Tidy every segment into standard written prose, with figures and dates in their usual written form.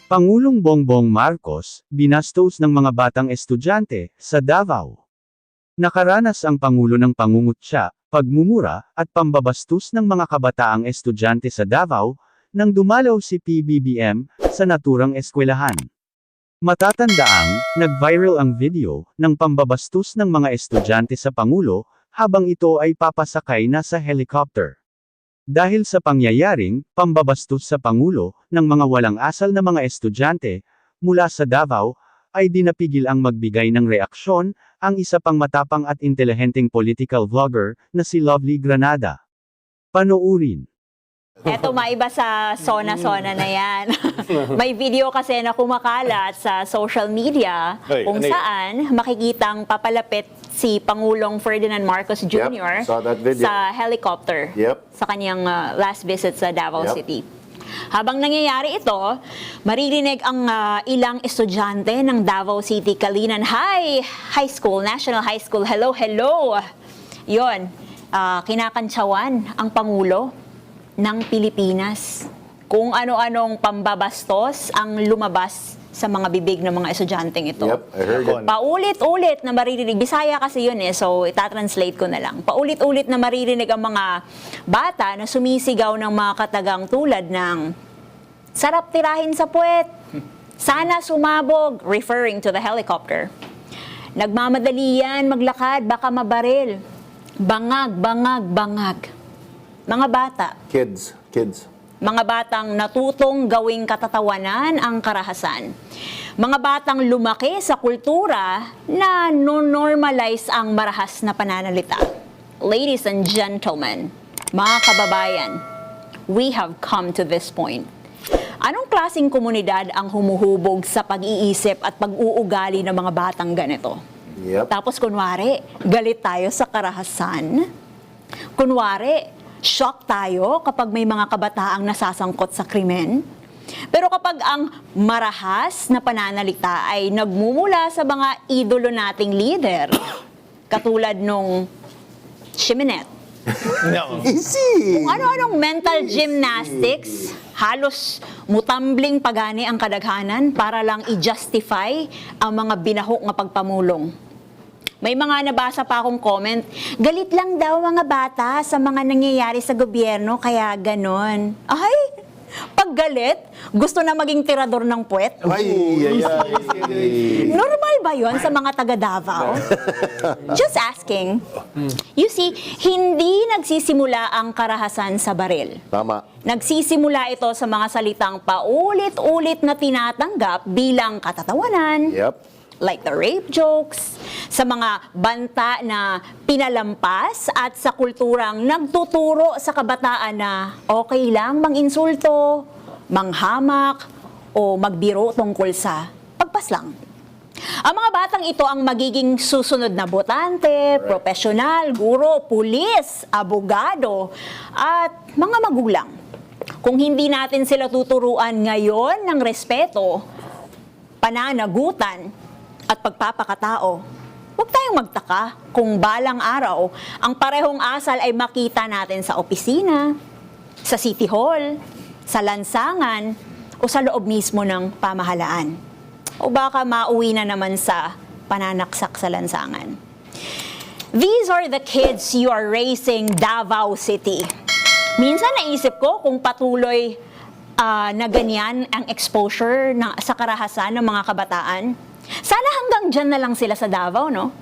Pangulong Bongbong Marcos, binastos ng mga batang estudyante, sa Davao. Nakaranas ang Pangulo ng pangungutya, pagmumura, at pambabastos ng mga kabataang estudyante sa Davao, nang dumalaw si PBBM, sa naturang eskwelahan. Matatandaang, nag-viral ang video, ng pambabastos ng mga estudyante sa Pangulo, habang ito ay papasakay na sa helicopter. Dahil sa pangyayaring, pambabastos sa Pangulo, ng mga walang asal na mga estudyante, mula sa Davao, ay dinapigil ang magbigay ng reaksyon, ang isa pang matapang at intelihenteng political vlogger, na si Lovely Granada. Panoorin. Eto, maiba sa Sona-Sona na yan. May video kasi na kumakalat sa social media kung saan makikitang papalapit si Pangulong Ferdinand Marcos Jr. Saw that video. Sa helicopter sa kanyang last visit sa Davao City. Habang nangyayari ito, maririnig ang ilang estudyante ng Davao City Kalinan High School, National High School. Hello, hello! Yon, kinakantsawan ang Pangulo ng Pilipinas. Kung ano-anong pambabastos ang lumabas sa mga bibig ng mga estudyanteng ito. Yep, I heard it. Paulit-ulit na maririnig. Bisaya kasi yun so itatranslate ko na lang. Paulit-ulit na maririnig ang mga bata na sumisigaw ng mga katagang tulad ng sarap tirahin sa puwet, sana sumabog, referring to the helicopter. Nagmamadali yan, maglakad, baka mabaril. Bangag, bangag, bangag. Mga bata. Kids. Mga batang natutong gawing katatawanan ang karahasan. Mga batang lumaki sa kultura na no-normalize ang marahas na pananalita. Ladies and gentlemen, mga kababayan, we have come to this point. Anong klaseng komunidad ang humuhubog sa pag-iisip at pag-uugali ng mga batang ganito? Tapos kunwari, galit tayo sa karahasan. Kunwari, shock tayo kapag may mga kabataang nasasangkot sa krimen. Pero kapag ang marahas na pananalita ay nagmumula sa mga idolo nating leader, katulad nung Shiminette, kung ano-anong mental gymnastics, halos mutambling pagani ang kadaghanan para lang i-justify ang mga binahok nga pagpamulong. May mga nabasa pa akong comment, galit lang daw mga bata sa mga nangyayari sa gobyerno, kaya ganon. Ay, pag galit, gusto na maging tirador ng puwet? Normal ba yon sa mga taga Davao? Just asking. You see, hindi nagsisimula ang karahasan sa baril. Tama. Nagsisimula ito sa mga salitang paulit-ulit na tinatanggap bilang katatawanan. Like the rape jokes, sa mga banta na pinalampas at sa kulturang nagtuturo sa kabataan na okay lang manginsulto, manghamak, o magbiro tungkol sa pagpaslang. Ang mga batang ito ang magiging susunod na botante, profesional, guro, pulis, abogado, at mga magulang. Kung hindi natin sila tuturuan ngayon ng respeto, pananagutan, at pagpapakatao, huwag tayong magtaka kung balang araw ang parehong asal ay makita natin sa opisina, sa City Hall, sa lansangan, o sa loob mismo ng pamahalaan. O baka mauwi na naman sa pananaksak sa lansangan. These are the kids you are raising, Davao City. Minsan naisip ko kung patuloy na ganyan ang exposure sa karahasan ng mga kabataan. Sana hanggang dyan na lang sila sa Davao, no?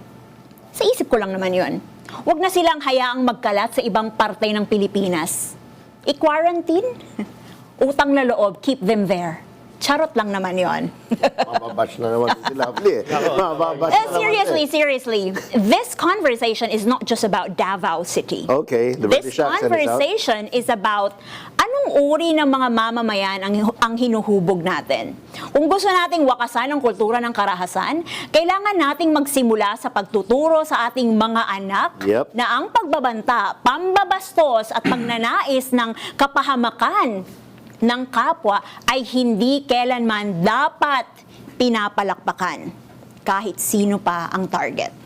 Sa isip ko lang naman yun. Huwag na silang hayaang magkalat sa ibang parte ng Pilipinas. I-quarantine? Utang na loob, keep them there. Charot lang naman yon. Mababash na naman si Lovely. Seriously. This conversation is not just about Davao City. Okay, the This British accent conversation is about anong uri ng mga mamamayan ang hinuhubog natin. Kung gusto nating wakasan ang kultura ng karahasan, kailangan nating magsimula sa pagtuturo sa ating mga anak na ang pagbabanta, pambabastos at pagnanais ng kapahamakan ng kapwa ay hindi kailanman dapat pinapalakpakan kahit sino pa ang target.